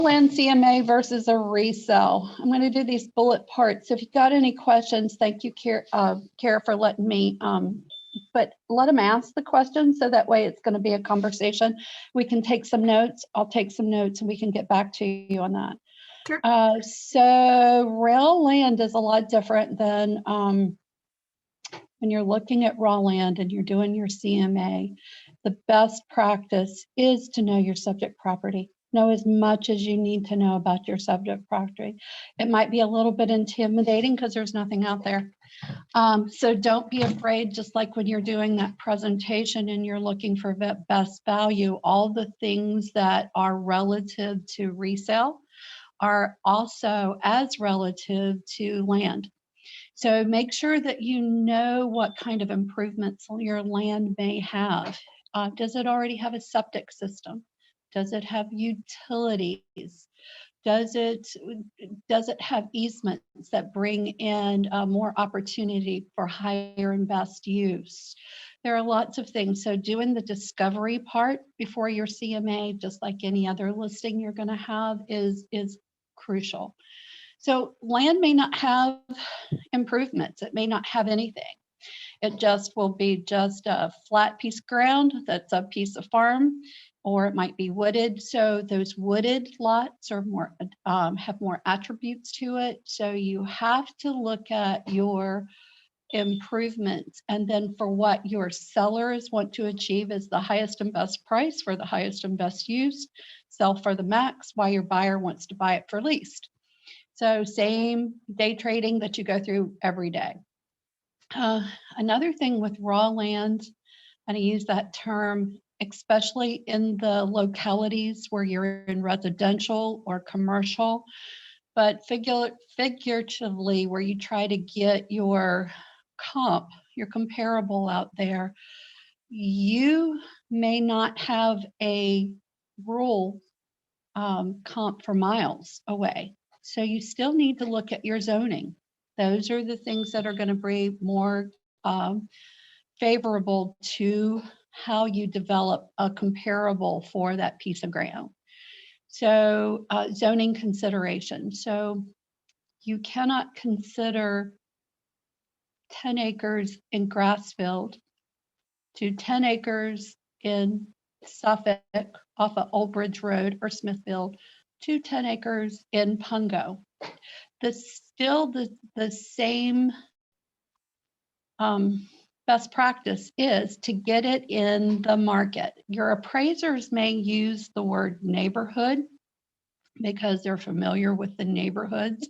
Land CMA versus a resale. I'm going to do these bullet parts. So if you've got any questions, thank you, Kara, for letting me, but let them ask the questions so that way it's going to be a conversation. We can take some notes. I'll take some notes and we can get back to you on that. Sure. So raw land is a lot different than when you're looking at raw land and you're doing your CMA. The best practice is to know your subject property. Know as much as you need to know about your subject property. It might be a little bit intimidating because there's nothing out there. So don't be afraid, just like when you're doing that presentation and you're looking for best value, all the things that are relative to resale are also as relative to land. So make sure that you know what kind of improvements your land may have. Does it already have a septic system? Does it have utilities? Does it have easements that bring in more opportunity for higher and best use? There are lots of things. So doing the discovery part before your CMA, just like any other listing you're going to have, is crucial. So land may not have improvements. It may not have anything. It just will be just a flat piece of ground that's a piece of farm, or it might be wooded. So those wooded lots are more have more attributes to it. So you have to look at your improvements, and then for what your sellers want to achieve is the highest and best price for the highest and best use, sell for the max, while your buyer wants to buy it for least. So same day trading that you go through every day. Another thing with raw land, and I use that term, especially in the localities where you're in residential or commercial, but figuratively where you try to get your comp, your comparable out there, you may not have a rural comp for miles away. So you still need to look at your zoning. Those are the things that are going to be more favorable to how you develop a comparable for that piece of ground. So zoning consideration. So you cannot consider 10 acres in Grassfield to 10 acres in Suffolk off of Old Bridge Road or Smithfield to 10 acres in Pungo. Still the same best practice is to get it in the market. Your appraisers may use the word neighborhood because they're familiar with the neighborhoods,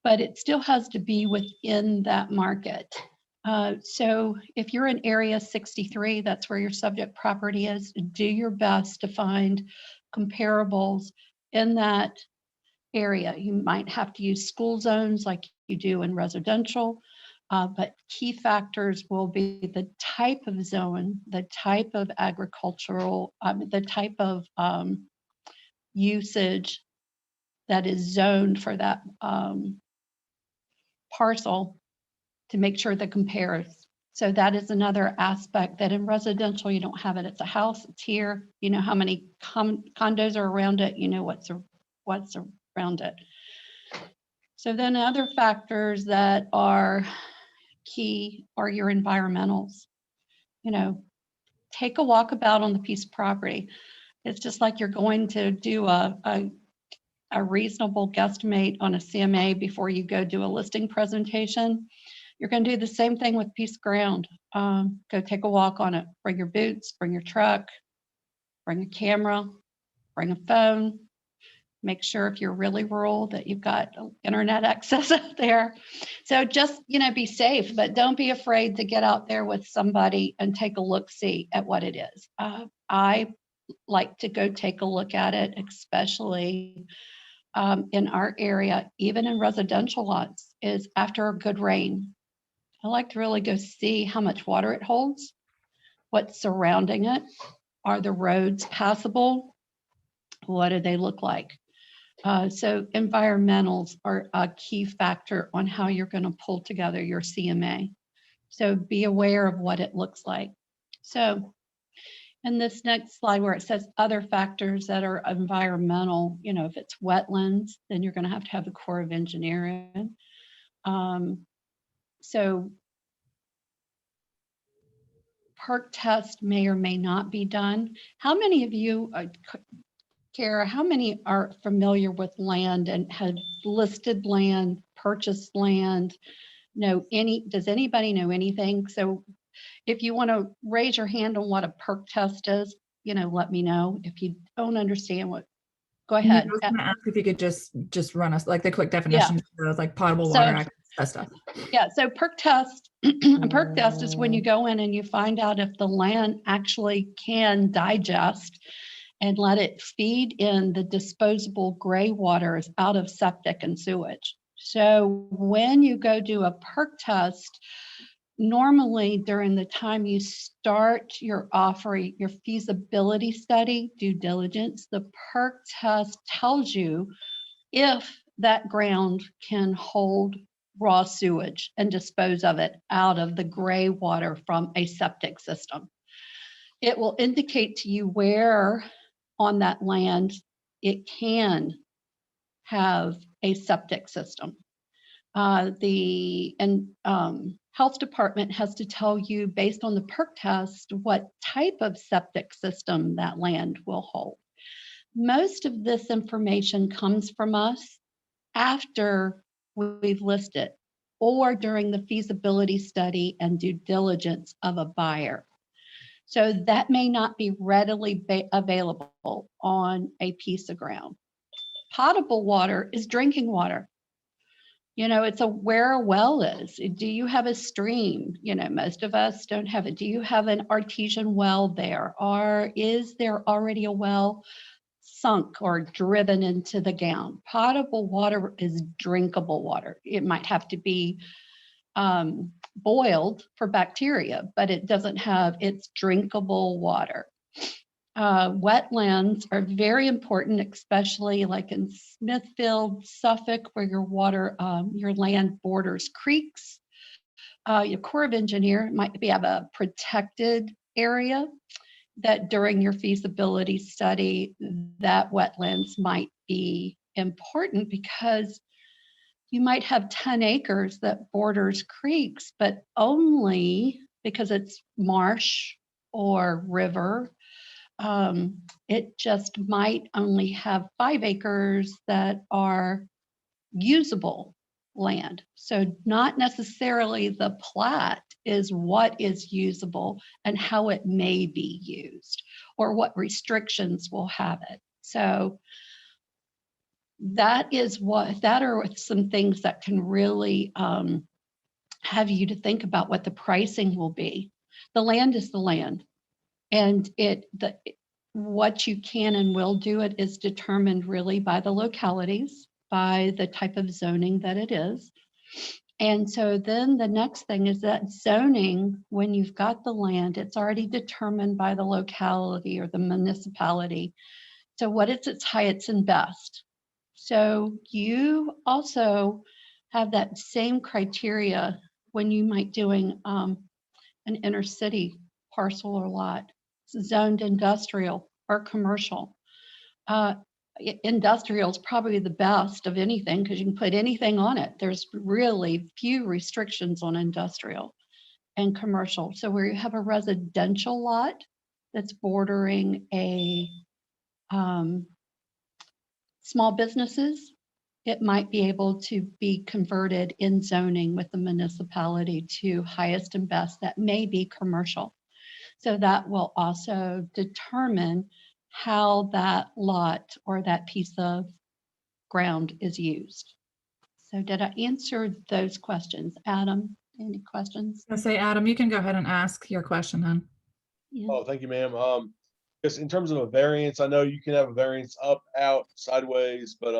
but it still has to be within that market. So if you're in area 63, that's where your subject property is, do your best to find comparables in that area. You might have to use school zones like you do in residential, but key factors will be the type of zone, the type of agricultural, the type of usage that is zoned for that parcel to make sure that compares. So that is another aspect that in residential, you don't have it. It's a house, it's here. You know how many condos are around it. You know what's around it. So then other factors that are key are your environmentals. You know, take a walk about on the piece of property. It's just like you're going to do a reasonable guesstimate on a CMA before you go do a listing presentation. You're going to do the same thing with piece of ground. Go take a walk on it. Bring your boots, bring your truck, bring a camera, bring a phone. Make sure if you're really rural that you've got internet access out there. So just, be safe, but don't be afraid to get out there with somebody and take a look-see at what it is. I like to go take a look at it, especially in our area, even in residential lots, is after a good rain. I like to really go see how much water it holds, what's surrounding it. Are the roads passable? What do they look like? So environmentals are a key factor on how you're going to pull together your CMA. So be aware of what it looks like. So And this next slide where it says other factors that are environmental, if it's wetlands, then you're going to have the Corps of Engineering. So perk test may or may not be done. How many of you, Kara, how many are familiar with land and have listed land, purchased land? Does anybody know anything? So if you want to raise your hand on what a perk test is, let me know. If you don't understand go ahead. I was going to ask if you could just run us like the quick definition of like potable So, water access, that stuff. Yeah, so perk test, a perk test is when you go in and you find out if the land actually can digest and let it feed in the disposable gray waters out of septic and sewage. So when you go do a perk test, normally during the time you start your offering, your feasibility study, due diligence, the perk test tells you if that ground can hold raw sewage and dispose of it out of the gray water from a septic system. It will indicate to you where on that land it can have a septic system. The health department has to tell you based on the perk test what type of septic system that land will hold. Most of this information comes from us after we've listed or during the feasibility study and due diligence of a buyer. So that may not be readily available on a piece of ground. Potable water is drinking water. It's where a well is. Do you have a stream? Most of us don't have it. Do you have an artesian well there? Or is there already a well sunk or driven into the ground? Potable water is drinkable water. It might have to be boiled for bacteria, but it's drinkable water. Wetlands are very important, especially like in Smithfield, Suffolk, where your land borders creeks. Your Corps of Engineer might have a protected area that during your feasibility study, that wetlands might be important because you might have 10 acres that borders creeks, but only because it's marsh or river. It just might only have 5 acres that are usable land. So not necessarily the plat is what is usable and how it may be used or what restrictions will have it. So that are some things that can really have you to think about what the pricing will be. The land is the land, and what you can and will do it is determined really by the localities, by the type of zoning that it is. And so then the next thing is that zoning, when you've got the land, it's already determined by the locality or the municipality. So what is its highest and best? So you also have that same criteria when you might doing an inner city parcel or lot, zoned industrial or commercial. Industrial is probably the best of anything because you can put anything on it. There's really few restrictions on industrial and commercial. So where you have a residential lot that's bordering a small businesses, it might be able to be converted in zoning with the municipality to highest and best that may be commercial. So that will also determine how that lot or that piece of ground is used. So did I answer those questions? Adam, any questions? I say, Adam, you can go ahead and ask your question then. Yeah. Oh, thank you, ma'am. Just in terms of a variance, I know you can have a variance up, out, sideways, but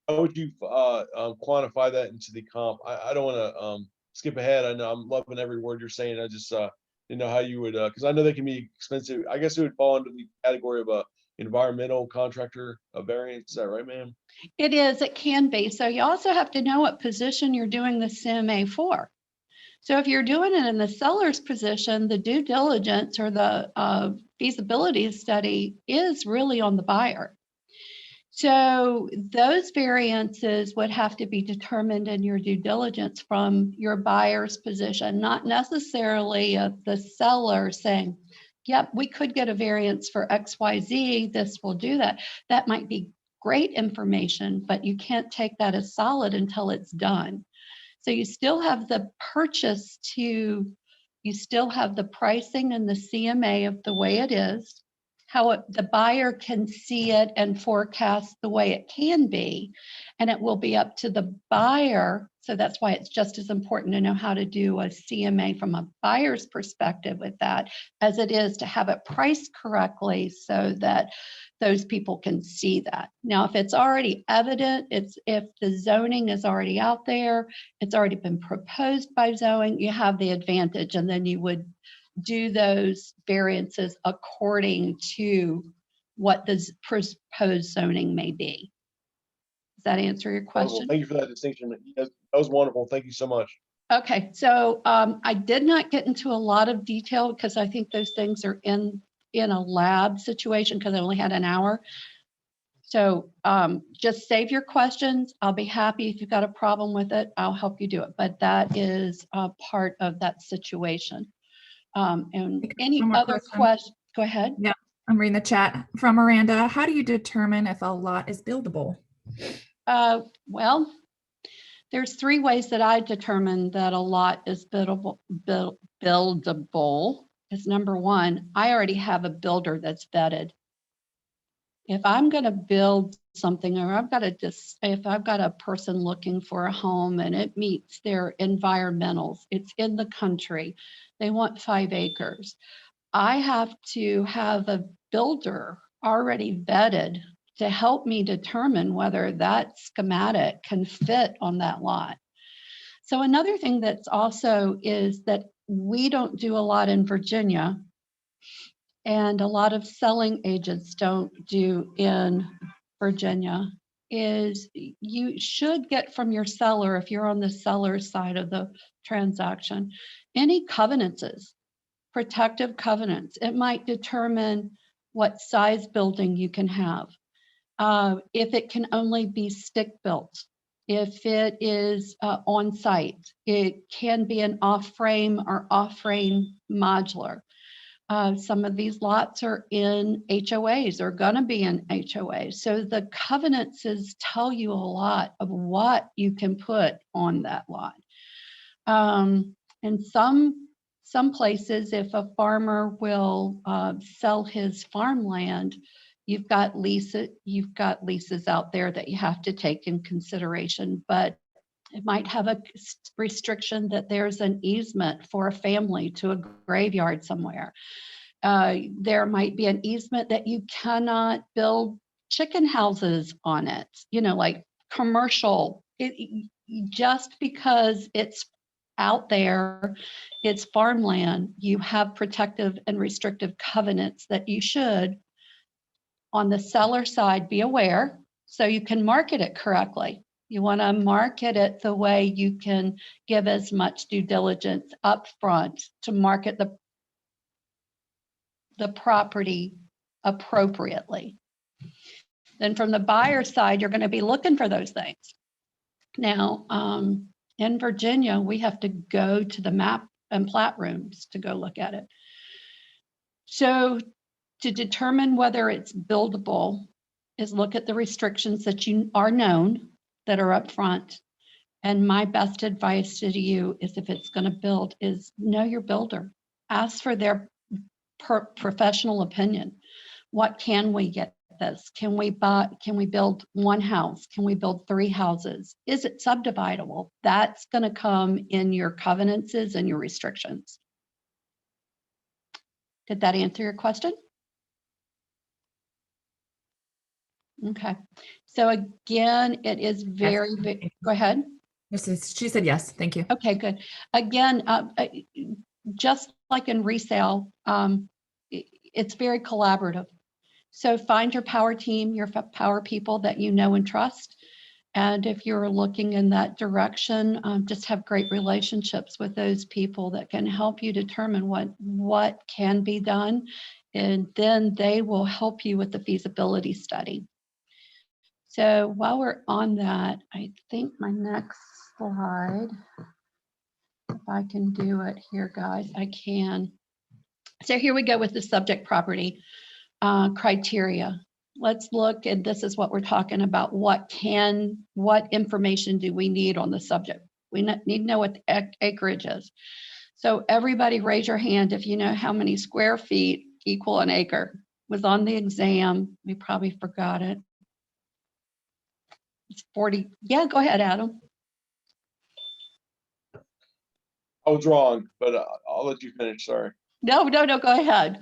how would you quantify that into the comp? I don't want to skip ahead. I know I'm loving every word you're saying. I just didn't know how you would, because I know they can be expensive. I guess it would fall into the category of a environmental contractor variance. Is that right, ma'am? It is. It can be. So you also have to know what position you're doing the CMA for. So if you're doing it in the seller's position, the due diligence or the feasibility study is really on the buyer. So those variances would have to be determined in your due diligence from your buyer's position, not necessarily the seller saying, yep, we could get a variance for XYZ, this will do that. That might be great information, but you can't take that as solid until it's done. So you still have the purchase to, you still have the pricing and the CMA of the way it is, how the buyer can see it and forecast the way it can be, and it will be up to the buyer. So that's why it's just as important to know how to do a CMA from a buyer's perspective with that as it is to have it priced correctly so that those people can see that. Now, if it's already evident, if the zoning is already out there, it's already been proposed by zoning, you have the advantage, and then you would do those variances according to what the proposed zoning may be. Does that answer your question? Thank you for that distinction. Yes, that was wonderful. Thank you so much. Okay, so I did not get into a lot of detail because I think those things are in a lab situation because I only had an hour. So just save your questions. I'll be happy if you've got a problem with it, I'll help you do it. But that is a part of that situation. And any other questions? Go ahead. Yeah, I'm reading the chat from Miranda. How do you determine if a lot is buildable? Well, there's 3 ways that I determine that a lot is buildable. Is number 1, I already have a builder that's vetted. If I'm going to build something, or if I've got a person looking for a home and it meets their environmentals, it's in the country, they want 5 acres. I have to have a builder already vetted to help me determine whether that schematic can fit on that lot. So another thing that's also is that we don't do a lot in Virginia, and a lot of selling agents don't do in Virginia, is you should get from your seller, if you're on the seller side of the transaction, any covenants, protective covenants. It might determine what size building you can have. If it can only be stick built, if it is on site, it can be an off-frame or off-frame modular. Some of these lots are in HOAs or gonna be in HOAs. So the covenants tell you a lot of what you can put on that lot. And some places, if a farmer will sell his farmland, you've got leases out there that you have to take in consideration, but it might have a restriction that there's an easement for a family to a graveyard somewhere. There might be an easement that you cannot build chicken houses on it, like commercial. Just because it's out there, it's farmland, you have protective and restrictive covenants that you should, on the seller side, be aware so you can market it correctly. You want to market it the way you can give as much due diligence up front to market the property appropriately. Then from the buyer side, you're going to be looking for those things. Now, in Virginia, we have to go to the map and plat rooms to go look at it. So to determine whether it's buildable is look at the restrictions that you are known that are up front. And my best advice to you is, if it's going to build, is know your builder. Ask for their professional opinion. What can we get this? Can we build 1 house? Can we build 3 houses? Is it subdividable? That's going to come in your covenants and your restrictions. Did that answer your question? Okay. So again, it is very, go ahead. She said yes. Thank you. Okay, good. Again, just like in resale, it's very collaborative. So find your power team, your power people that you know and trust. And if you're looking in that direction, just have great relationships with those people that can help you determine what can be done and then they will help you with the feasibility study. So while we're on that, I think my next slide, if I can do it here, guys, I can. So here we go with the subject property criteria. Let's look, and this is what we're talking about. What information do we need on the subject? We need to know what the acreage is. So everybody raise your hand if you know how many square feet equal an acre. Was on the exam. We probably forgot it. It's 40. Yeah, go ahead, Adam. I was wrong, but I'll let you finish. Sorry. No, go ahead.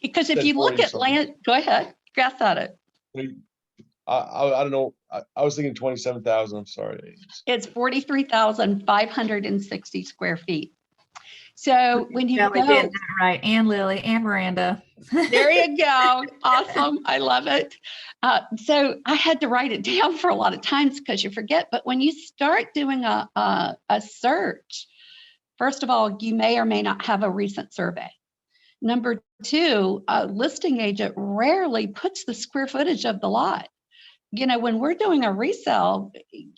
Because if Said you look 40 at something. land, go ahead, guess at it. I don't know. I was thinking 27,000. I'm sorry. It's 43,560 square feet. So when you Kelly go, getting that right, and Lily and Miranda. there you go. Awesome. I love it. So I had to write it down for a lot of times because you forget. But when you start doing a search, first of all, you may or may not have a recent survey. Number two, a listing agent rarely puts the square footage of the lot. You know, when we're doing a resale,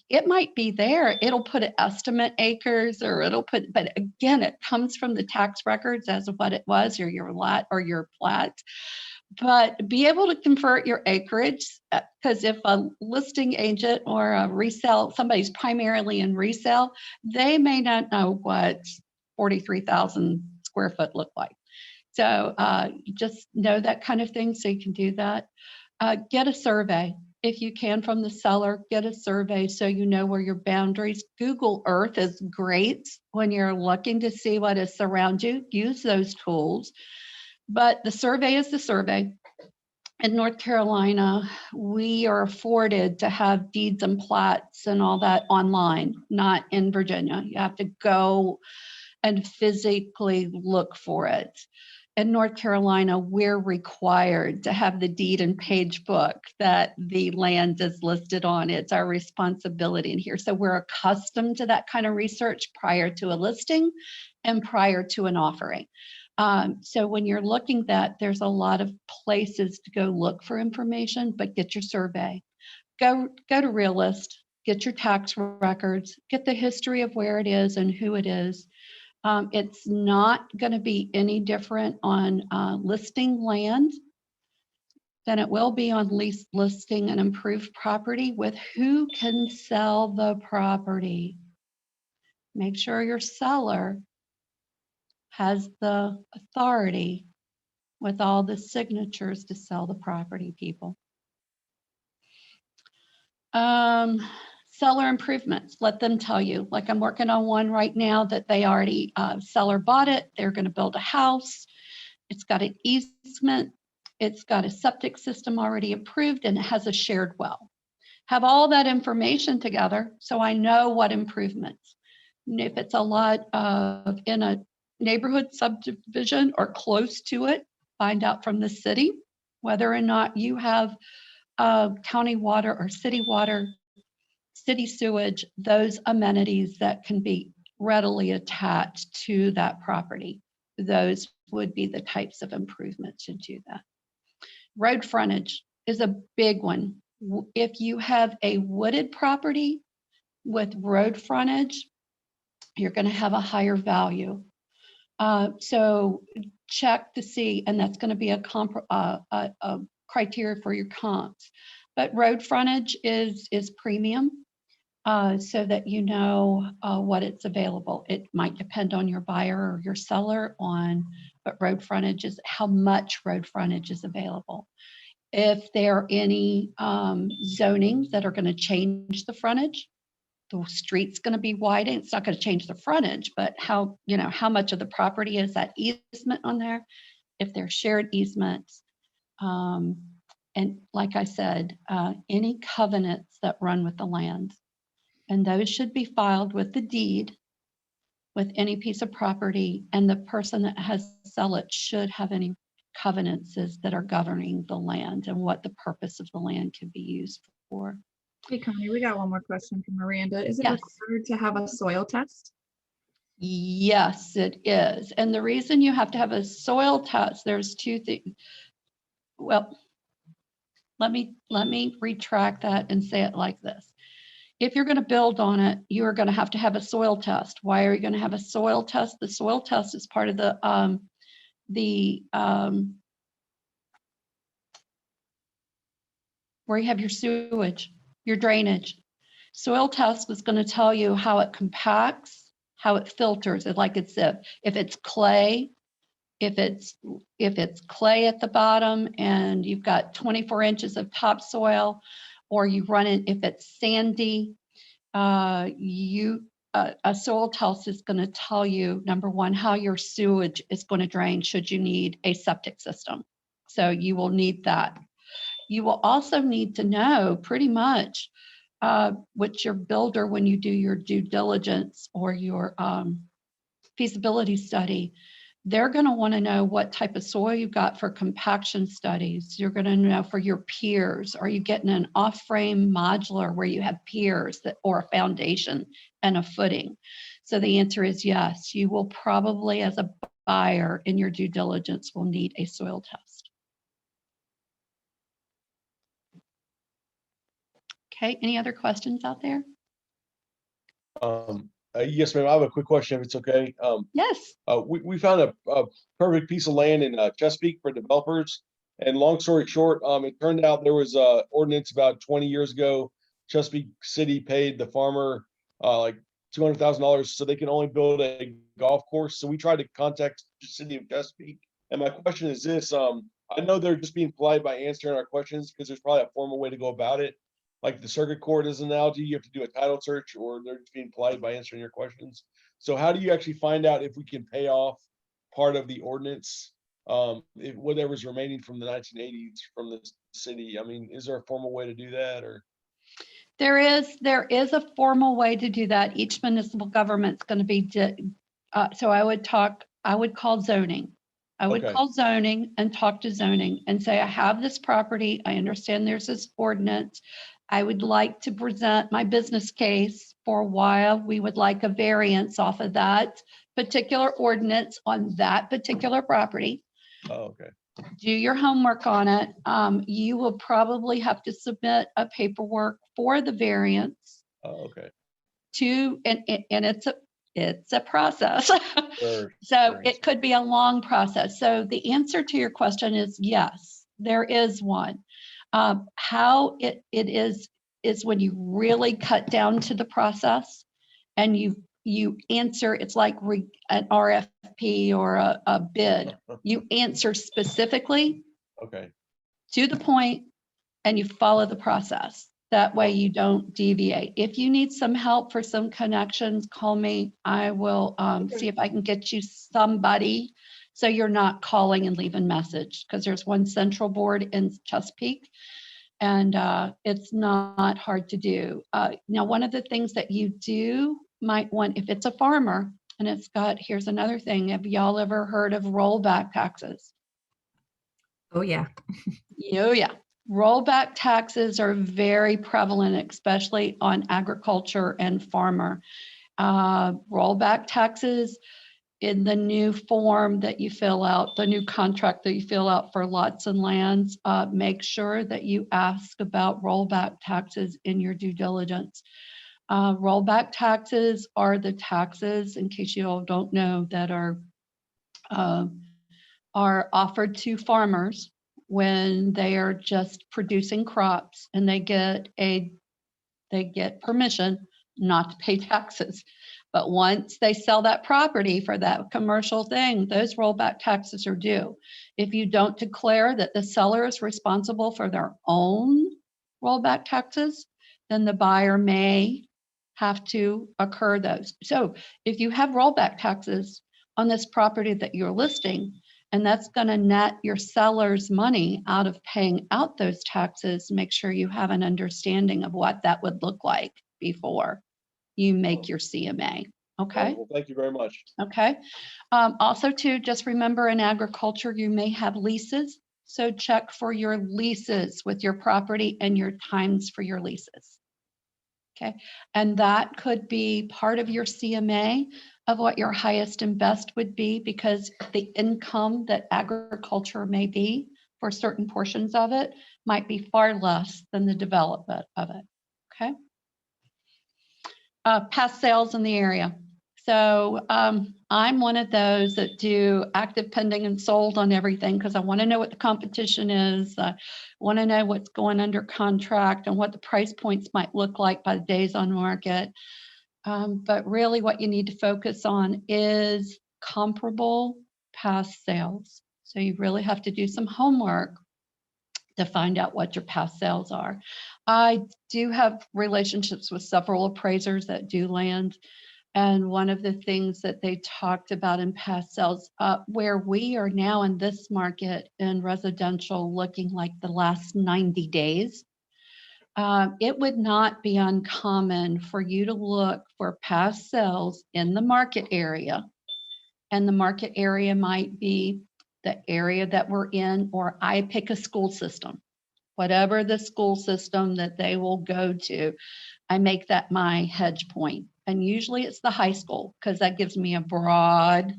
it might be there. It'll put an estimate acres, or it'll put, but again, it comes from the tax records as of what it was, or your lot or your plat. But be able to convert your acreage, because if a listing agent or a resale, somebody's primarily in resale, they may not know what 43,000 square foot look like. So just know that kind of thing so you can do that. Get a survey. If you can from the seller, get a survey so you know where your boundaries. Google Earth is great when you're looking to see what is around you. Use those tools. But the survey is the survey. In North Carolina, we are afforded to have deeds and plats and all that online, not in Virginia. You have to go and physically look for it. In North Carolina, we're required to have the deed and page book that the land is listed on. It's our responsibility in here. So we're accustomed to that kind of research prior to a listing and prior to an offering. So when you're looking that, there's a lot of places to go look for information, but get your survey. Go to Realist, get your tax records, get the history of where it is and who it is. It's not going to be any different on listing land than it will be on listing an improved property with who can sell the property. Make sure your seller has the authority with all the signatures to sell the property, people. Seller improvements, let them tell you. Like I'm working on one right now that they already, seller bought it. They're going to build a house. It's got an easement. It's got a septic system already approved, and it has a shared well. Have all that information together so I know what improvements. And if it's a lot of in a neighborhood subdivision or close to it, find out from the city whether or not you have county water or city water, city sewage, those amenities that can be readily attached to that property. Those would be the types of improvements to do that. Road frontage is a big one. If you have a wooded property with road frontage, you're going to have a higher value. So check to see, and that's going to be a criteria for your comps. But road frontage is premium, so that you know what it's available. It might depend on your buyer or your seller on, but road frontage is how much road frontage is available. If there are any zonings that are going to change the frontage, the street's going to be widened. It's not going to change the frontage, but how much of the property is that easement on there? If they're shared easements, and like I said, any covenants that run with the land, and those should be filed with the deed with any piece of property, and the person that has to sell it should have any covenants that are governing the land and what the purpose of the land can be used for. Hey, Connie, we got one more question from Miranda. Is it Yes. required to have a soil test? Yes, it is. And the reason you have to have a soil test, there's two things. Well, let me retract that and say it like this. If you're going to build on it, you are going to have a soil test. Why are you going to have a soil test? The soil test is part of where you have your sewage, your drainage. Soil test is going to tell you how it compacts, how it filters. Like it's if it's clay, if it's clay at the bottom and you've got 24 inches of topsoil, or you run it if it's sandy, a soil test is going to tell you, number one, how your sewage is going to drain should you need a septic system. So you will need that. You will also need to know pretty much what your builder, when you do your due diligence or your feasibility study, they're going to want to know what type of soil you got for compaction studies. You're going to know for your piers. Are you getting an off-frame modular where you have piers or a foundation and a footing? So the answer is yes. You will probably, as a buyer in your due diligence, will need a soil test. Okay, any other questions out there? Yes, ma'am. I have a quick question if it's okay. Yes. We found a perfect piece of land in Chesapeake for developers. And long story short, it turned out there was a ordinance about 20 years ago. Chesapeake City paid the farmer like $200,000 so they can only build a golf course. So we tried to contact the city of Chesapeake. And my question is this, I know they're just being polite by answering our questions because there's probably a formal way to go about it. Like the circuit court is an analogy, you have to do a title search, or they're just being polite by answering your questions. So how do you actually find out if we can pay off part of the ordinance, if whatever's remaining from the 1980s from the city? I mean, is there a formal way to do that, or? There is a formal way to do that. Each municipal government's going to be, so I would call zoning. I would Okay. call zoning and talk to zoning and say, I have this property. I understand there's this ordinance. I would like to present my business case for why we would like a variance off of that particular ordinance on that particular property. Oh, okay. Do your homework on it. You will probably have to submit a paperwork for the variance Oh, okay. and it's a process. Sure. So it could be a long process. So the answer to your question is yes, there is one. How it is when you really cut down to the process and you answer, it's like an RFP or a bid. You answer specifically Okay. to the point and you follow the process. That way you don't deviate. If you need some help for some connections, call me. I will see if I can get you somebody so you're not calling and leaving message, because there's one central board in Chesapeake and it's not hard to do. Now, one of the things that you might want, if it's a farmer and it's got, here's another thing. Have y'all ever heard of rollback taxes? Oh, yeah. Oh, yeah. Rollback taxes are very prevalent, especially on agriculture and farmer. Rollback taxes in the new form that you fill out, the new contract that you fill out for lots and lands, make sure that you ask about rollback taxes in your due diligence. Rollback taxes are the taxes, in case you all don't know, that are offered to farmers when they are just producing crops and they get permission not to pay taxes. But once they sell that property for that commercial thing, those rollback taxes are due. If you don't declare that the seller is responsible for their own rollback taxes, then the buyer may have to incur those. So if you have rollback taxes on this property that you're listing, and that's going to net your seller's money out of paying out those taxes, make sure you have an understanding of what that would look like before you make your CMA. Okay. Well, thank you very much. Okay. Also, too, just remember in agriculture, you may have leases. So check for your leases with your property and your times for your leases. Okay. And that could be part of your CMA. of what your highest and best would be, because the income that agriculture may be for certain portions of it might be far less than the development of it. Okay. Past sales in the area. So I'm one of those that do active, pending, and sold on everything, because I want to know what the competition is. I want to know what's going under contract and what the price points might look like by the days on market. But really what you need to focus on is comparable past sales. So you really have to do some homework to find out what your past sales are. I do have relationships with several appraisers that do land. And one of the things that they talked about in past sales, where we are now in this market in residential looking like the last 90 days, it would not be uncommon for you to look for past sales in the market area. And the market area might be the area that we're in, or I pick a school system. Whatever the school system that they will go to, I make that my hedge point. And usually it's the high school, because that gives me a broad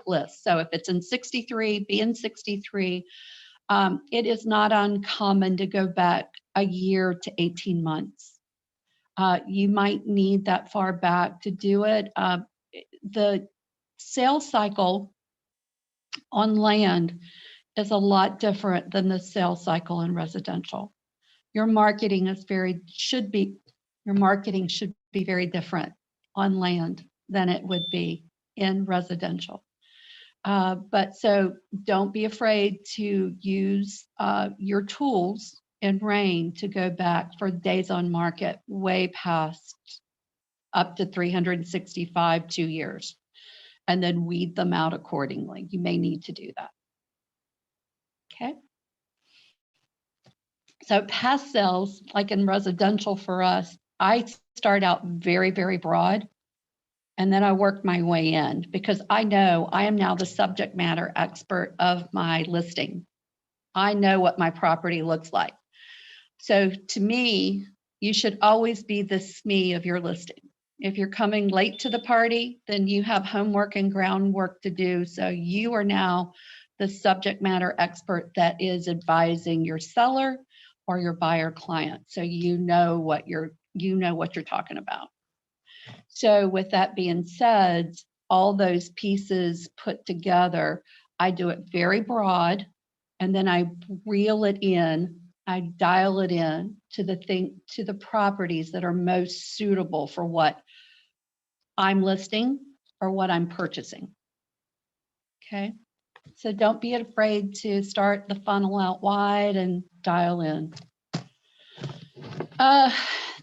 list. So if it's in 63, be in 63. It is not uncommon to go back a year to 18 months. You might need that far back to do it. The sales cycle on land is a lot different than the sales cycle in residential. Your marketing should be very different on land than it would be in residential. But so don't be afraid to use your tools in RAIN to go back for days on market way past up to 365, 2 years, and then weed them out accordingly. You may need to do that. Okay. So past sales, like in residential for us, I start out very, very broad, and then I work my way in, because I know I am now the subject matter expert of my listing. I know what my property looks like. So to me, you should always be the SME of your listing. If you're coming late to the party, then you have homework and groundwork to do. So you are now the subject matter expert that is advising your seller or your buyer client. So you know what you're talking about. So with that being said, all those pieces put together, I do it very broad, and then I reel it in, I dial it in to the properties that are most suitable for what I'm listing or what I'm purchasing. Okay. So don't be afraid to start the funnel out wide and dial in.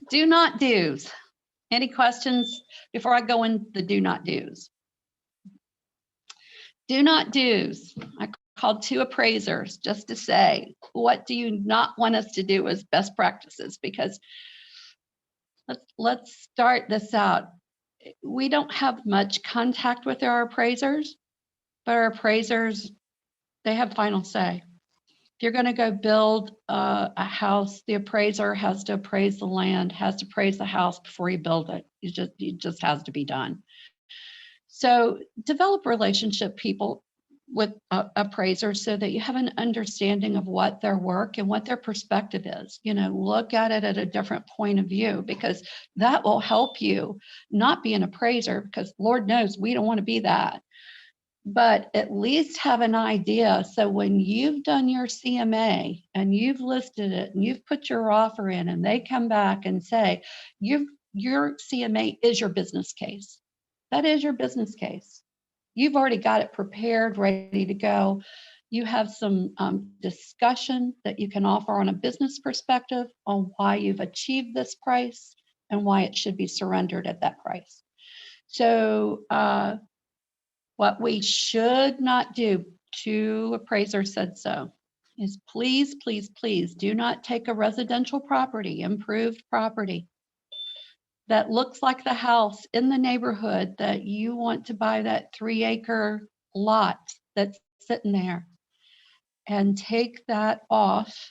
Do not do's. Any questions before I go into the do not do's? Do not do's. I called 2 appraisers just to say, what do you not want us to do as best practices? Because let's start this out. We don't have much contact with our appraisers, but our appraisers, they have final say. If you're going to go build a house, the appraiser has to appraise the land, has to appraise the house before you build it. It just has to be done. So develop relationship people with appraisers so that you have an understanding of what their work and what their perspective is. Look at it at a different point of view, because that will help you not be an appraiser, because Lord knows we don't want to be that. But at least have an idea. So when you've done your CMA and you've listed it and you've put your offer in, and they come back and say, your CMA is your business case. That is your business case. You've already got it prepared, ready to go. You have some discussion that you can offer on a business perspective on why you've achieved this price and why it should be surrendered at that price. So, what we should not do, 2 appraisers said so, is please, please, please do not take a residential property, improved property, that looks like the house in the neighborhood that you want to buy, that 3-acre lot that's sitting there, and take that off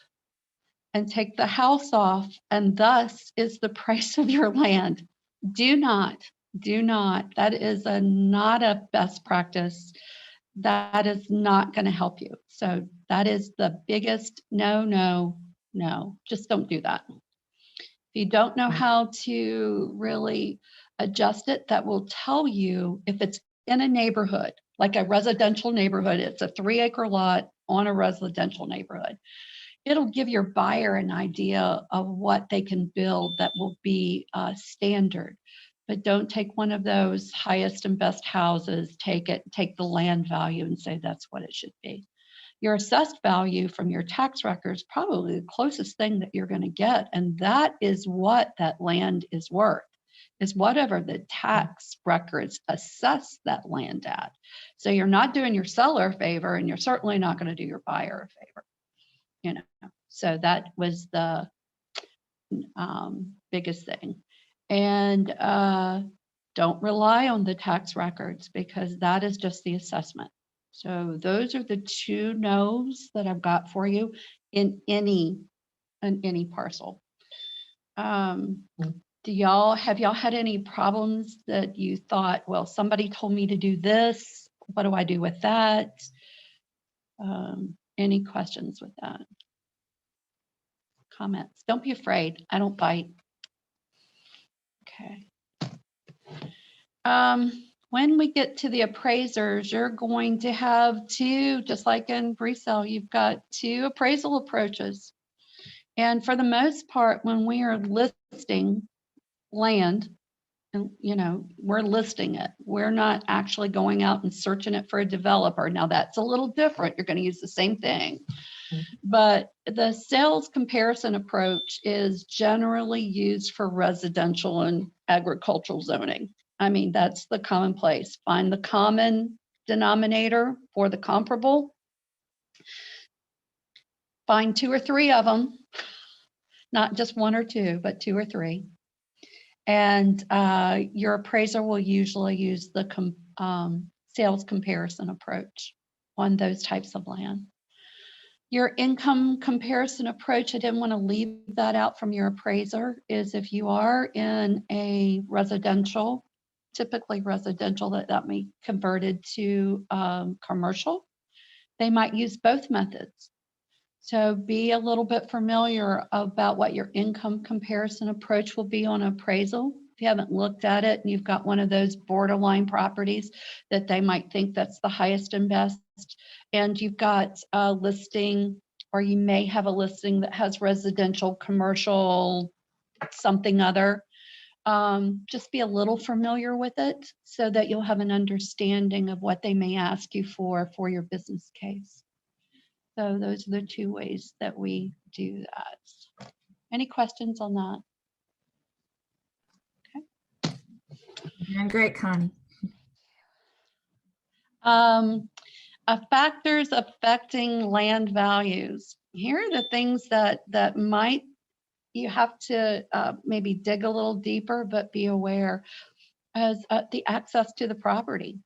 and take the house off, and thus is the price of your land. Do not Do not. That is not a best practice. That is not going to help you. So that is the biggest no, no, no. Just don't do that. If you don't know how to really adjust it, that will tell you if it's in a neighborhood, like a residential neighborhood, it's a 3-acre lot on a residential neighborhood. It'll give your buyer an idea of what they can build that will be standard. But don't take one of those highest and best houses, take the land value and say that's what it should be. Your assessed value from your tax records is probably the closest thing that you're going to get. And that is what that land is worth, is whatever the tax records assess that land at. So you're not doing your seller a favor, and you're certainly not going to do your buyer a favor. You know, so that was the biggest thing. And don't rely on the tax records, because that is just the assessment. So those are the 2 no's that I've got for you in any parcel. Have y'all had any problems that you thought, well, somebody told me to do this, what do I do with that? Any questions with that? Comments? Don't be afraid. I don't bite. Okay. When we get to the appraisers, you're going to have 2, just like in pre-sale, you've got 2 appraisal approaches. And for the most part, when we are listing land, and we're listing it, we're not actually going out and searching it for a developer. Now that's a little different. You're going to use the same thing. But the sales comparison approach is generally used for residential and agricultural zoning. I mean, that's the commonplace. Find the common denominator for the comparable. Find 2 or 3 of them, not just 1 or 2, but 2 or 3. And your appraiser will usually use the sales comparison approach on those types of land. Your income comparison approach, I didn't want to leave that out from your appraiser, is if you are in a residential, typically residential that may be converted to commercial, they might use both methods. So be a little bit familiar about what your income comparison approach will be on appraisal. If you haven't looked at it and you've got one of those borderline properties that they might think that's the highest and best, and you've got a listing, or you may have a listing that has residential, commercial, something other, just be a little familiar with it so that you'll have an understanding of what they may ask you for your business case. So those are the 2 ways that we do that. Any questions on that? Okay. Doing great, Connie. Factors affecting land values. Here are the things that might, you have to maybe dig a little deeper, but be aware as the access to the property.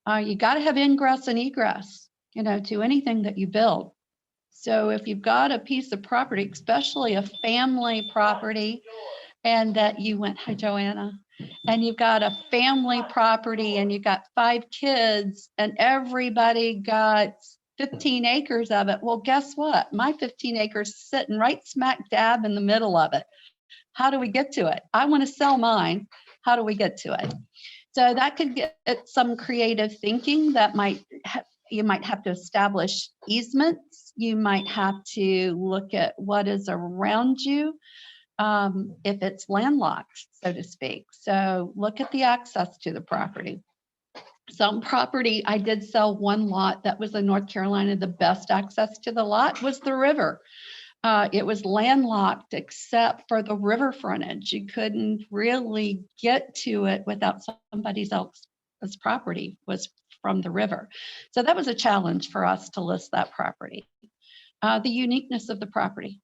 You got to have ingress and egress, to anything that you build. So if you've got a piece of property, especially a family property, and that you went, hi Joanna, and you've got a family property and you've got 5 kids and everybody got 15 acres of it. Well, guess what? My 15 acres sitting right smack dab in the middle of it. How do we get to it? I want to sell mine. How do we get to it? So that could get some creative thinking. That you might have to establish easements. You might have to look at what is around you. If it's landlocked, so to speak. So look at the access to the property. Some property, I did sell 1 lot that was in North Carolina. The best access to the lot was the river. It was landlocked except for the river frontage. You couldn't really get to it without somebody else's property was from the river. So that was a challenge for us to list that property. The uniqueness of the property,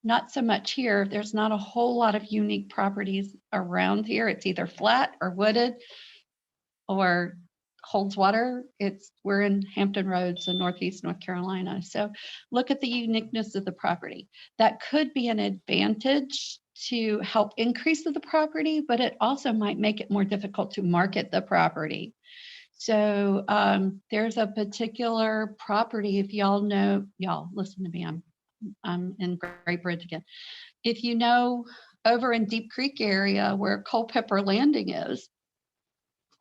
not so much here. There's not a whole lot of unique properties around here. It's either flat or wooded or holds water. We're in Hampton Roads in Northeast North Carolina. So look at the uniqueness of the property. That could be an advantage to help increase the property, but it also might make it more difficult to market the property. So there's a particular property, if y'all know, y'all listen to me, I'm in Great Bridge again. If you know over in Deep Creek area where Culpeper Landing is,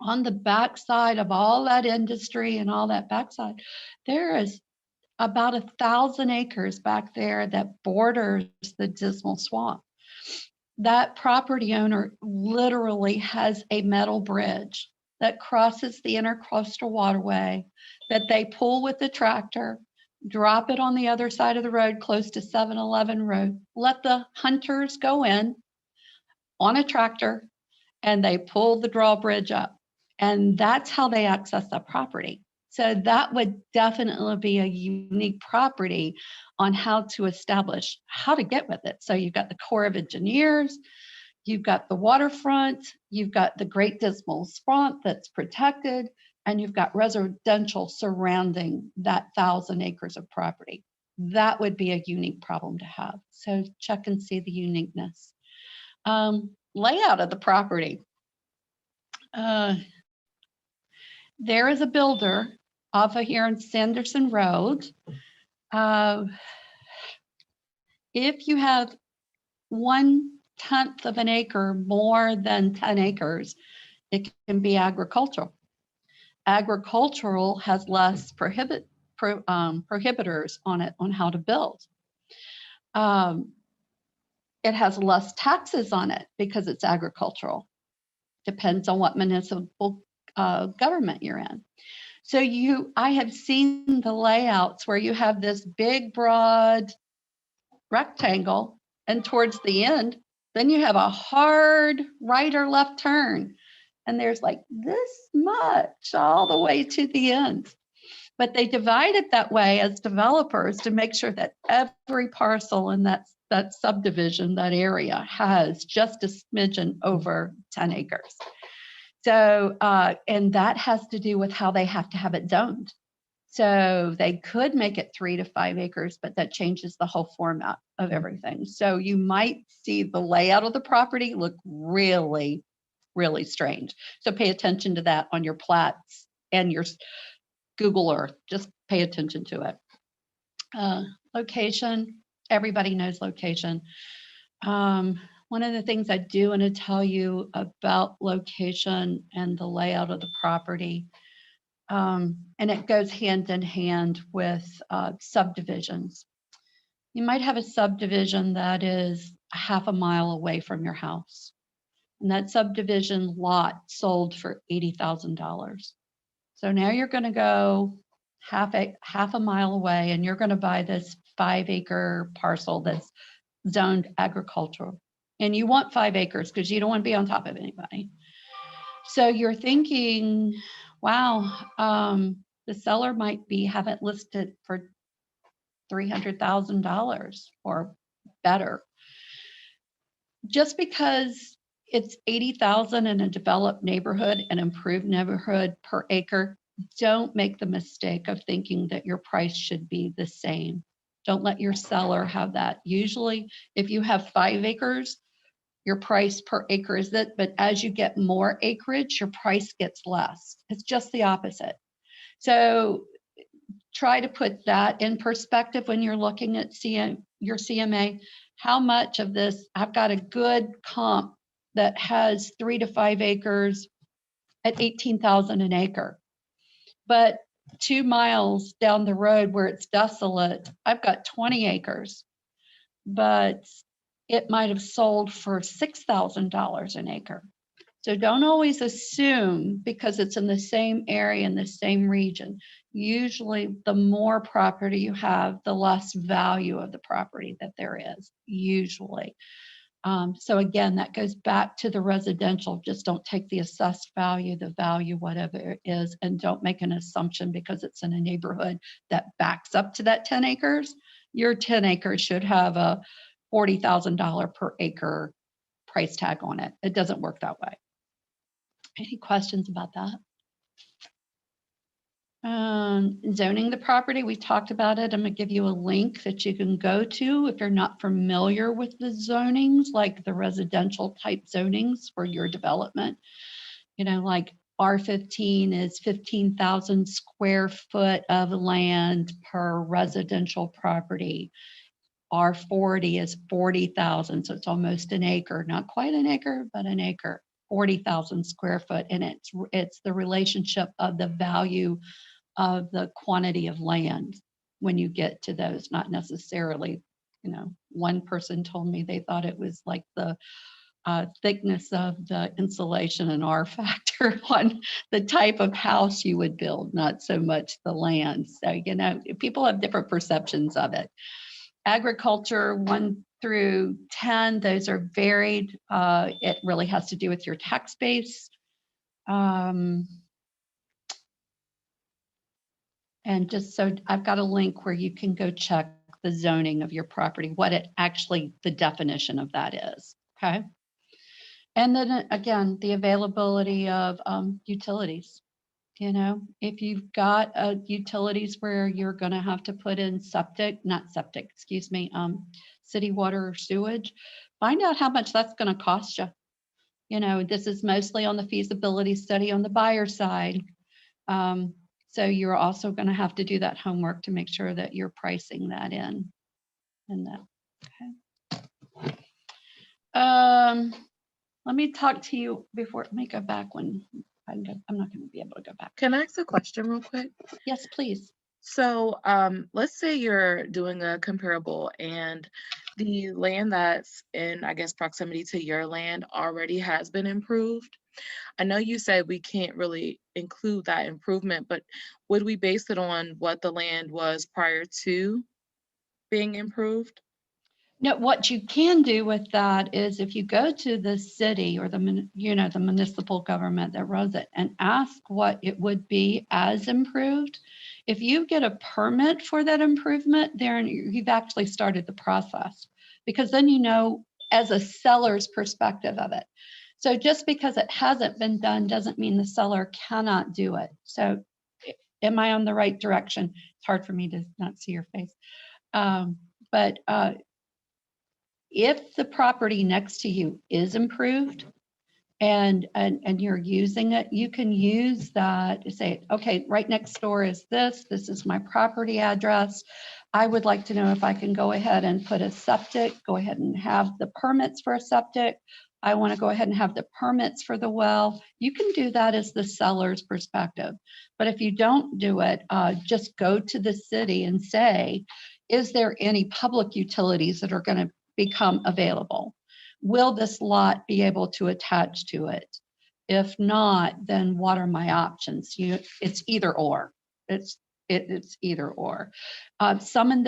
on the backside of all that industry and all that backside, there is about 1,000 acres back there that borders the Dismal Swamp. That property owner literally has a metal bridge that crosses the intercoastal waterway that they pull with the tractor, drop it on the other side of the road close to 7-Eleven Road, let the hunters go in on a tractor, and they pull the drawbridge up. And that's how they access that property. So that would definitely be a unique property on how to establish how to get with it. So you've got the Corps of Engineers, you've got the waterfront, you've got the Great Dismal Swamp that's protected, and you've got residential surrounding that 1,000 acres of property. That would be a unique problem to have. So check and see the uniqueness. Layout of the property. There is a builder off of here on Sanderson Road. If you have 1/10 of an acre more than 10 acres, it can be agricultural. Agricultural has less prohibitors on it on how to build. It has less taxes on it because it's agricultural. Depends on what municipal government you're in. So I have seen the layouts where you have this big, broad rectangle, and towards the end, then you have a hard right or left turn. And there's like this much all the way to the end. But they divide it that way as developers to make sure that every parcel in that subdivision, that area, has just a smidgen over 10 acres. So, and that has to do with how they have to have it zoned. So they could make it 3 to 5 acres, but that changes the whole format of everything. So you might see the layout of the property look really, really strange. So pay attention to that on your plats and your Google Earth. Just pay attention to it. Location, everybody knows location. One of the things I do want to tell you about location and the layout of the property, and it goes hand in hand with subdivisions. You might have a subdivision that is 1/2 a mile away from your house, and that subdivision lot sold for $80,000. So now you're going to go half a mile away, and you're going to buy this 5-acre parcel that's zoned agricultural. And you want 5 acres because you don't want to be on top of anybody. So you're thinking, wow, the seller might have it listed for $300,000 or better. Just because it's $80,000 in a developed neighborhood, an improved neighborhood per acre, don't make the mistake of thinking that your price should be the same. Don't let your seller have that. Usually, if you have 5 acres, your price per acre is that, but as you get more acreage, your price gets less. It's just the opposite. So try to put that in perspective when you're looking at your CMA. How much of this, I've got a good comp that has 3 to 5 acres at $18,000 an acre. But 2 miles down the road where it's desolate, I've got 20 acres, but it might have sold for $6,000 an acre. So don't always assume because it's in the same area, in the same region. Usually the more property you have, the less value of the property that there is, usually. So again, that goes back to the residential. Just don't take the assessed value, the value, whatever it is, and don't make an assumption because it's in a neighborhood that backs up to that 10 acres. Your 10 acres should have a $40,000 per acre price tag on it. It doesn't work that way. Any questions about that? Zoning the property, we talked about it. I'm gonna give you a link that you can go to if you're not familiar with the zonings, like the residential type zonings for your development. You know, like R15 is 15,000 square foot of land per residential property. R40 is 40,000, so it's almost an acre, not quite an acre, but an acre, 40,000 square foot. And it's the relationship of the value of the quantity of land when you get to those, not necessarily, you know, one person told me they thought it was like the thickness of the insulation and R factor on the type of house you would build, not so much the land. So, you know, people have different perceptions of it. Agriculture 1 through 10, those are varied. It really has to do with your tax base. And just so I've got a link where you can go check the zoning of your property, what it actually, the definition of that is, okay? And then again, the availability of utilities. You know, if you've got utilities where you're gonna have to put in city water or sewage, find out how much that's gonna cost you. You know, this is mostly on the feasibility study on the buyer side. So you're also going to have to do that homework to make sure that you're pricing that in. And that, okay. Let me talk to you before, let me go back when I'm not going to be able to go back. Can I ask a question real quick? Yes, please. So, let's say you're doing a comparable and the land that's in, I guess, proximity to your land already has been improved. I know you said we can't really include that improvement, but would we base it on what the land was prior to being improved? No, what you can do with that is if you go to the city or the municipal government that runs it and ask what it would be as improved, if you get a permit for that improvement, then you've actually started the process, because then you know as a seller's perspective of it. So just because it hasn't been done doesn't mean the seller cannot do it. So am I on the right direction? It's hard for me to not see your face. But if the property next to you is improved and you're using it, you can use that to say, okay, right next door is this is my property address. I would like to know if I can go ahead and put a septic, go ahead and have the permits for a septic. I want to go ahead and have the permits for the well. You can do that as the seller's perspective. But if you don't do it, just go to the city and say, is there any public utilities that are going to become available? Will this lot be able to attach to it? If not, then what are my options? It's either or. It's either or. Some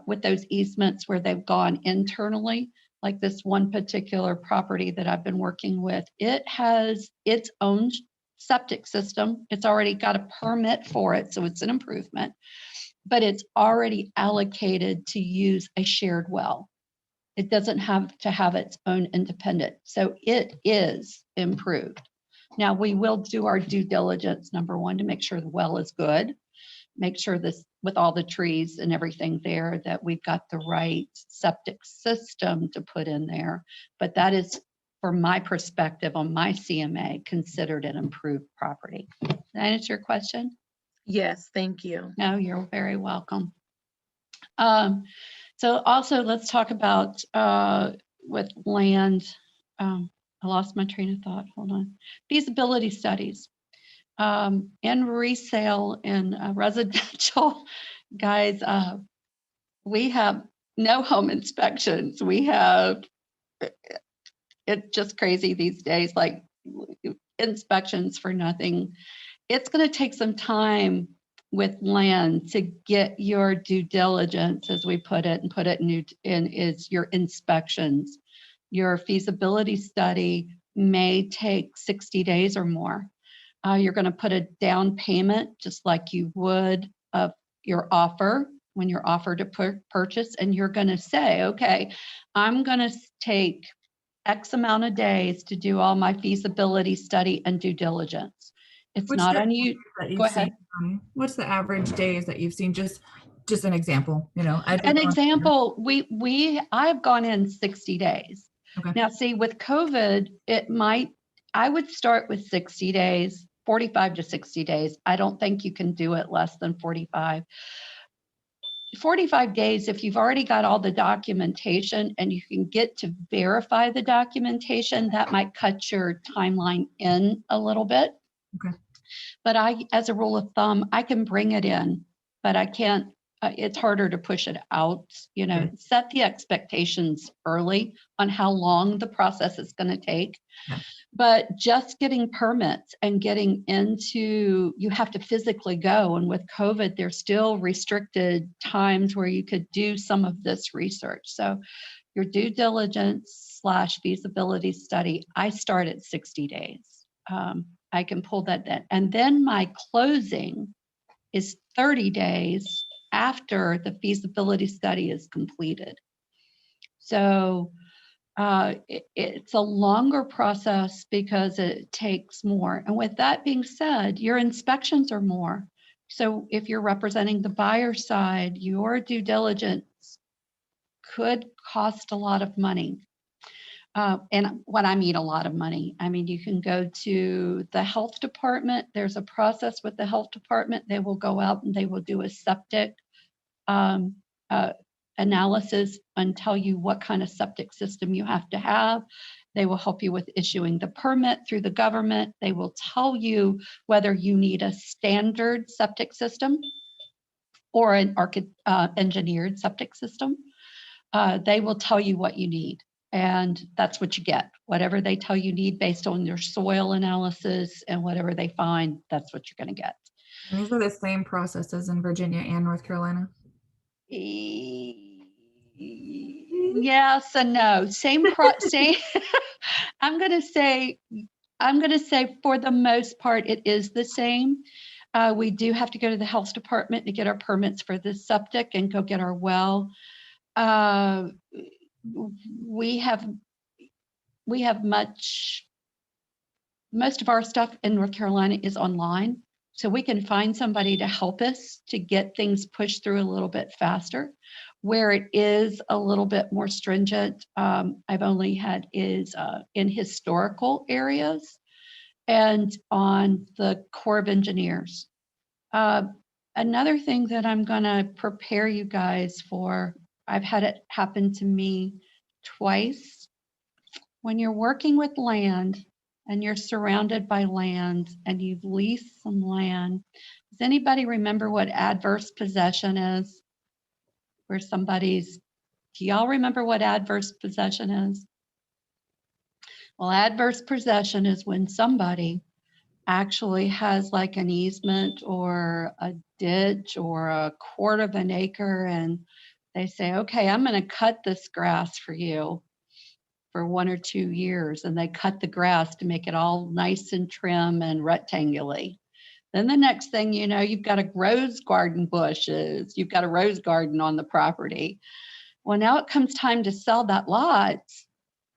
with those easements where they've gone internally, like this one particular property that I've been working with, it has its own septic system. It's already got a permit for it, so it's an improvement, but it's already allocated to use a shared well. It doesn't have to have its own independent. So it is improved. Now we will do our due diligence, number one, to make sure the well is good, make sure this with all the trees and everything there that we've got the right septic system to put in there. But that is, from my perspective on my CMA, considered an improved property. Did that answer your question? Yes, thank you. No, you're very welcome. So also let's talk about with land. I lost my train of thought. Hold on. Feasibility studies. In resale and residential, guys, we have no home inspections. We have, it's just crazy these days, like inspections for nothing. It's going to take some time with land to get your due diligence, as we put it, and put it in is your inspections. Your feasibility study may take 60 days or more. You're going to put a down payment just like you would of your offer when you're offered to purchase, and you're going to say, okay, I'm going to take X amount of days to do all my feasibility study and due diligence. It's What's not the unusual. that Go you've ahead. seen? What's the average days that you've seen? Just an example, you know. I'd be An going- example, I've gone in 60 days. Okay. Now, see, with COVID, I would start with 60 days, 45 to 60 days. I don't think you can do it less than 45. 45 days, if you've already got all the documentation and you can get to verify the documentation, that might cut your timeline in a little bit. Okay. But as a rule of thumb, I can bring it in, but I can't, it's harder to push it out, you know, set the expectations early on how long the process is going to take. Yeah. But just getting permits and getting into, you have to physically go. And with COVID, there's still restricted times where you could do some of this research. So your due diligence / feasibility study, I start at 60 days. I can pull that in. And then my closing is 30 days after the feasibility study is completed. So it's a longer process because it takes more. And with that being said, your inspections are more. So if you're representing the buyer side, your due diligence could cost a lot of money. And what I mean a lot of money, I mean, you can go to the health department. There's a process with the health department. They will go out and they will do a septic analysis and tell you what kind of septic system you have to have. They will help you with issuing the permit through the government. They will tell you whether you need a standard septic system or an engineered septic system. They will tell you what you need. And that's what you get. Whatever they tell you need based on your soil analysis and whatever they find, that's what you're going to get. And these are the same processes in Virginia and North Carolina. Yes and no. Same. I'm going to say for the most part, it is the same. We do have to go to the health department to get our permits for the septic and go get our well. We have most of our stuff in North Carolina is online. So we can find somebody to help us to get things pushed through a little bit faster. Where it is a little bit more stringent, I've only had is in historical areas and on the Corps of Engineers. Another thing that I'm going to prepare you guys for, I've had it happen to me twice. When you're working with land and you're surrounded by land and you've leased some land, does anybody remember what adverse possession is? Where do y'all remember what adverse possession is? Well, adverse possession is when somebody actually has like an easement or a ditch or a quarter of an acre and they say, okay, I'm going to cut this grass for you for 1 or 2 years, and they cut the grass to make it all nice and trim and rectangular. Then the next thing you know, you've got a rose garden bushes, you've got a rose garden on the property. Well, now it comes time to sell that lot,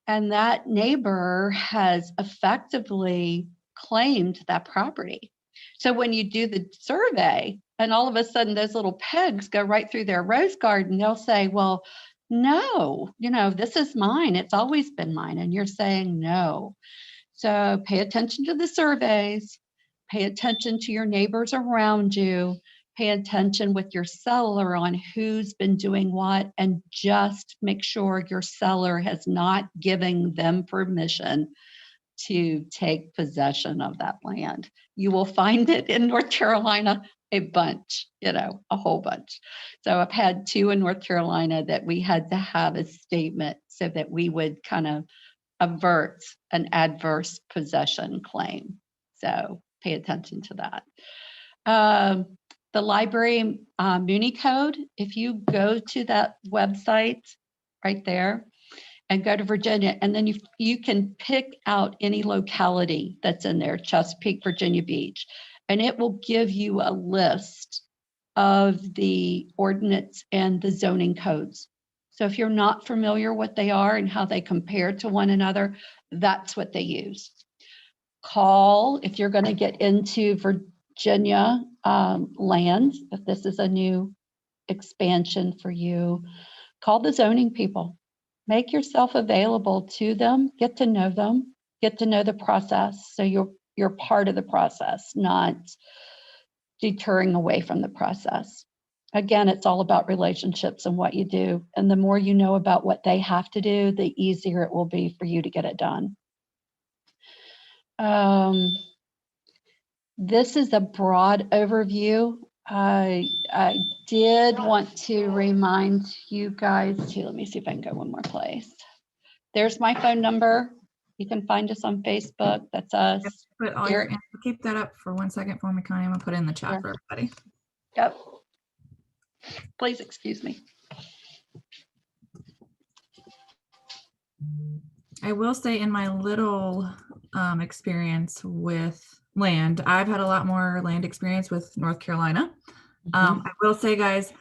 and that neighbor has effectively claimed that property. So when you do the survey and all of a sudden those little pegs go right through their rose garden, they'll say, well, no, this is mine. It's always been mine. And you're saying no. So pay attention to the surveys, pay attention to your neighbors around you, pay attention with your seller on who's been doing what, and just make sure your seller has not given them permission to take possession of that land. You will find it in North Carolina a bunch, a whole bunch. So I've had 2 in North Carolina that we had to have a statement so that we would kind of avert an adverse possession claim. So pay attention to that. The library Muni code, if you go to that website right there and go to Virginia, and then you can pick out any locality that's in there, Chesapeake, Virginia Beach, and it will give you a list of the ordinance and the zoning codes. So if you're not familiar what they are and how they compare to one another, that's what they use. call, if you're going to get into Virginia lands, if this is a new expansion for you, call the zoning people. Make yourself available to them, get to know them, get to know the process. So you're part of the process, not deterring away from the process. Again, it's all about relationships and what you do. And the more you know about what they have to do, the easier it will be for you to get it done. This is a broad overview. I did want to remind you guys to, let me see if I can go one more place. There's my phone number. You can find us on Facebook. That's us. Put all your, keep that up for 1 second for me, Connie. I'm gonna put it in the chat Sure. for everybody. Yep. Please excuse me. I will say in my little experience with land, I've had a lot more land experience with North Carolina. I will say, guys,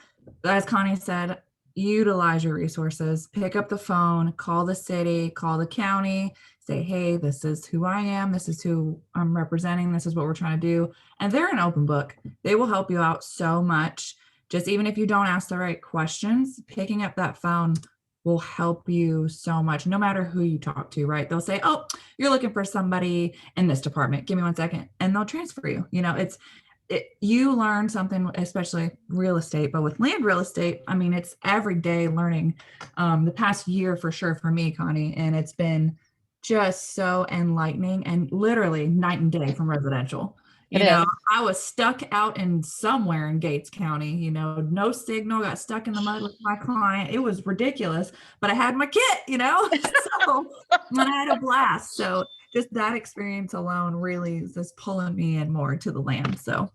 as Connie said, utilize your resources, pick up the phone, call the city, call the county, say, hey, this is who I am. This is who I'm representing. This is what we're trying to do. And they're an open book. They will help you out so much. Just even if you don't ask the right questions, picking up that phone will help you so much, no matter who you talk to, right? They'll say, oh, you're looking for somebody in this department. Give me 1 second. And they'll transfer you. You know, you learn something, especially real estate, but with land real estate, I mean, it's everyday learning. The past year for sure for me, Connie, and it's been just so enlightening and literally night and day from residential. You know, I was stuck out in somewhere in Gates County, you know, no signal, got stuck in the mud with my client. It was ridiculous, but I had my kit, you know, so and I had a blast. So just that experience alone really is just pulling me in more to the land. So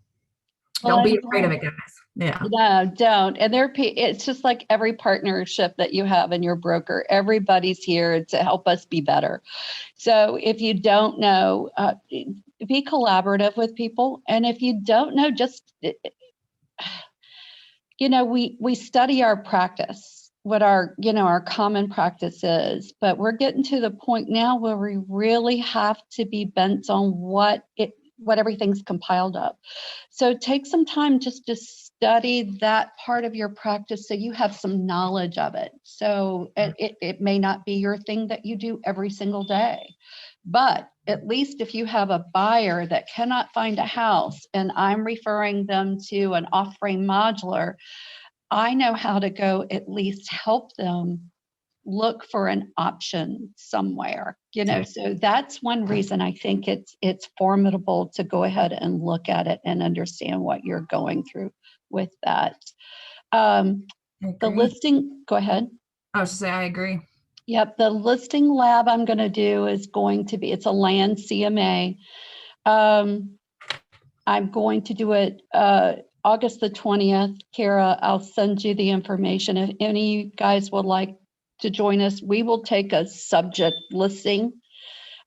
don't be afraid of it, guys. Yeah. No, don't. And it's just like every partnership that you have in your broker. Everybody's here to help us be better. So if you don't know, be collaborative with people. And if you don't know, just, you know, we study our practice, what our common practice is, but we're getting to the point now where we really have to be bent on what everything's compiled of. So take some time just to study that part of your practice so you have some knowledge of it. So it may not be your thing that you do every single day, but at least if you have a buyer that cannot find a house and I'm referring them to an off-frame modular, I know how to go at least help them look for an option somewhere, you know. So that's one reason I think it's formidable to go ahead and look at it and understand what you're going through with that. The listing, go ahead. I was to say, I agree. Yep, the listing lab I'm going to do is going to be, it's a Land CMA. I'm going to do it August the 20th. Kara, I'll send you the information. If any guys would like to join us, we will take a subject listing.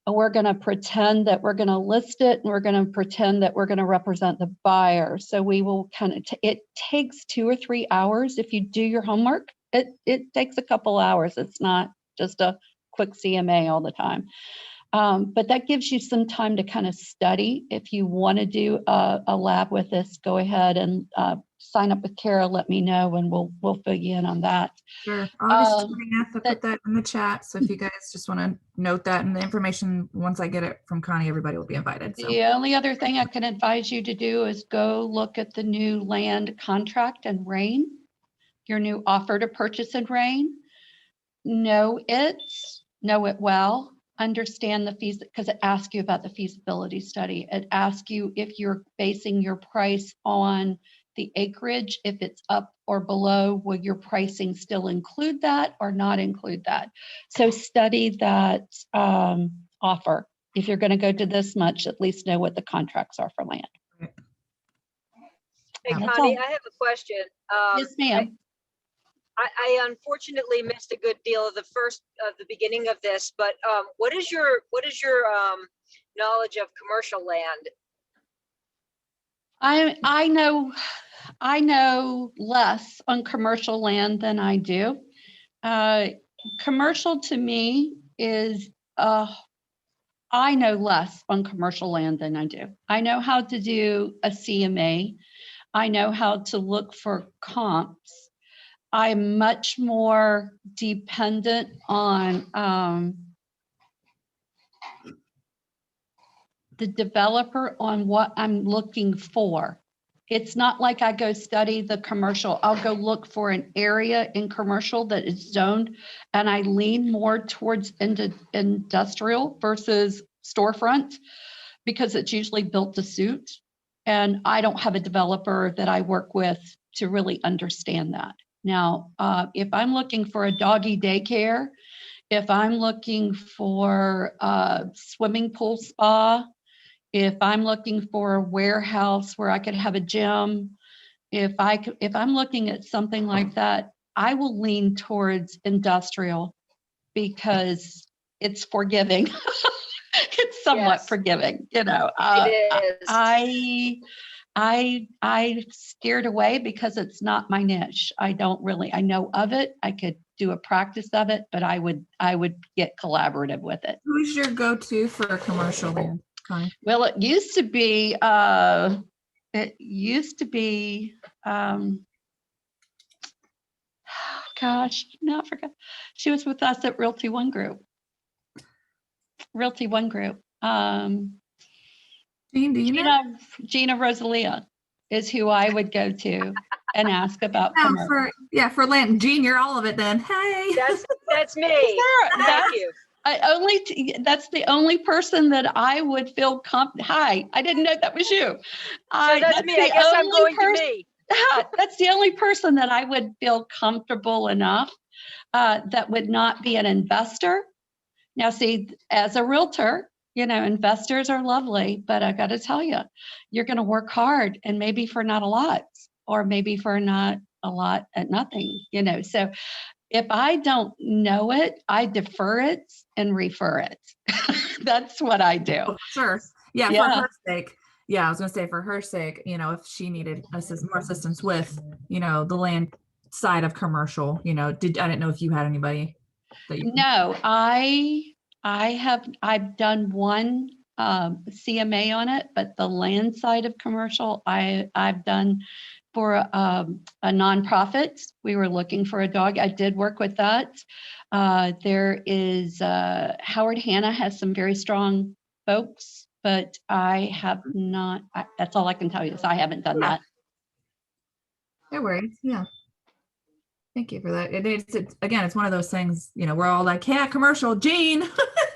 And we're going to pretend that we're going to list it, and we're going to pretend that we're going to represent the buyer. So we will kind of, it takes 2 or 3 hours. If you do your homework, it takes a couple hours. It's not just a quick CMA all the time. But that gives you some time to kind of study. If you want to do a lab with this, go ahead and sign up with Kara. Let me know, and we'll fill you in on that. Sure. August 20th, I put that in the chat. So if you guys just want to note that, and the information, once I get it from Connie, everybody will be invited. So. The only other thing I can advise you to do is go look at the new land contract and RAIN, your new offer to purchase and RAIN. Know it well. Understand the fees, because it asks you about the feasibility study. It asks you if you're basing your price on the acreage, if it's up or below, will your pricing still include that or not include that? So study that offer. If you're going to go to this much, at least know what the contracts are for land. Hey, Connie, I have a question. Yes, ma'am. I unfortunately missed a good deal of the beginning of this, but what is your knowledge of commercial land? I know less on commercial land than I do. Commercial to me is a I know less on commercial land than I do. I know how to do a CMA. I know how to look for comps. I'm much more dependent on the developer on what I'm looking for. It's not like I go study the commercial. I'll go look for an area in commercial that is zoned, and I lean more towards industrial versus storefront because it's usually built to suit. And I don't have a developer that I work with to really understand that. Now, if I'm looking for a doggy daycare, if I'm looking for a swimming pool spa, if I'm looking for a warehouse where I could have a gym, if I'm looking at something like that, I will lean towards industrial because it's forgiving. It's somewhat Yes. forgiving, you know. It is. I steered away because it's not my niche. I know of it. I could do a practice of it, but I would get collaborative with it. Who's your go-to for commercial land, Connie? Well, it used to be, gosh, no, I forgot. She was with us at Realty One Group. Jean, do you know? Gina Rosalia is who I would go to and ask about. No, for land. Jean, you're all of it then. Hey. That's me. Thank you. That's the only person that I would feel Hi, I didn't know that was you. So that's me. I guess I'm going to me. That's the only person that I would feel comfortable enough that would not be an investor. Now, see, as a realtor, you know, investors are lovely, but I got to tell you, you're going to work hard and maybe for not a lot, or maybe for not a lot at nothing, you know. So if I don't know it, I defer it and refer it. That's what I do. Sure. Yeah, for her sake. Yeah, I was going to say for her sake, you know, if she needed more assistance with, you know, the land side of commercial, you know, I didn't know if you had anybody that you. No, I've done one CMA on it, but the land side of commercial, I've done for a nonprofit. We were looking for a dog. I did work with that. There is Howard Hanna has some very strong folks, but I have not. That's all I can tell you is I haven't done that. No worries. Yeah. Thank you for that. It's again, it's one of those things, you know, we're all like, yeah, commercial, Jean,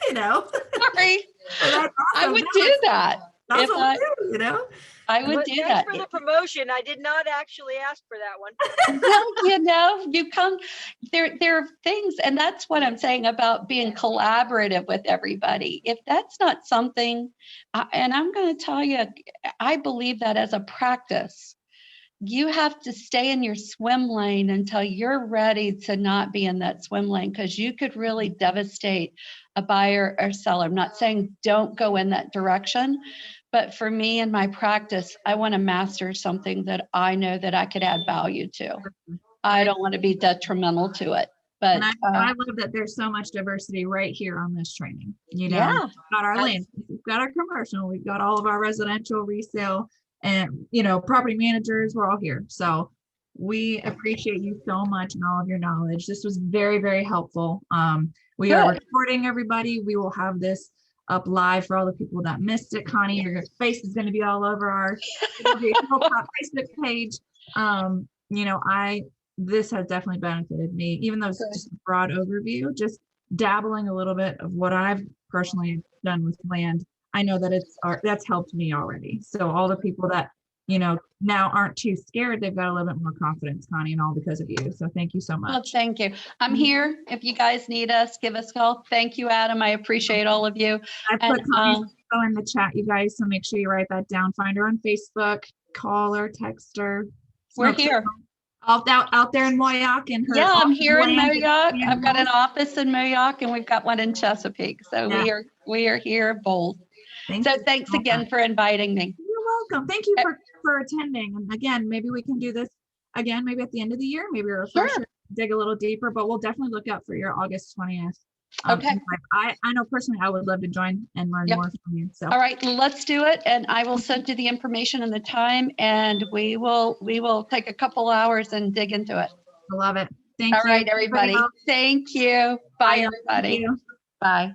you know. Sorry. Awesome. I would do that. That's what we do, you know. I would do that. Thanks for the promotion. I did not actually ask for that one. Well, you know, you come there are things, and that's what I'm saying about being collaborative with everybody. If that's not something, and I'm going to tell you, I believe that as a practice, you have to stay in your swim lane until you're ready to not be in that swim lane, because you could really devastate a buyer or seller. I'm not saying don't go in that direction, but for me in my practice, I want to master something that I know that I could add value to. I don't want to be detrimental to it. But I love that there's so much diversity right here on this training. You know, we've got our land, we've got our commercial, we've got all of our residential resale, and, you know, property managers, we're all here. So we appreciate you so much and all of your knowledge. This was very, very helpful. We are recording, everybody. We will have this up live for all the people that missed it. Connie, your face is going to be all over our Facebook page. You know, this has definitely benefited me, even though it's just a broad overview, just dabbling a little bit of what I've personally done with land. I know that that's helped me already. So all the people that, you know, now aren't too scared, they've got a little bit more confidence, Connie, and all because of you. So thank you so much. Well, thank you. I'm here. If you guys need us, give us a call. Thank you, Adam. I appreciate all of you. I put Connie's info in the chat, you guys, so make sure you write that down. Find her on Facebook, call her, text her. We're here. Out there in Moyock. I'm here in Moyock. I've got an office in Moyock, and we've got one in Chesapeake. So we are here both. Thanks again for inviting me. You're welcome. Thank you for attending. And again, maybe we can do this again, maybe at the end of the year, maybe dig a little deeper, but we'll definitely look out for your August 20th Okay. I know personally I would love to join and learn Yep. more from you. So All right, let's do it. And I will send you the information and the time, and we will take a couple hours and dig into it. I love it. Thank All you. right, everybody. Thank you. Bye, Bye. Thank everybody. you. Bye.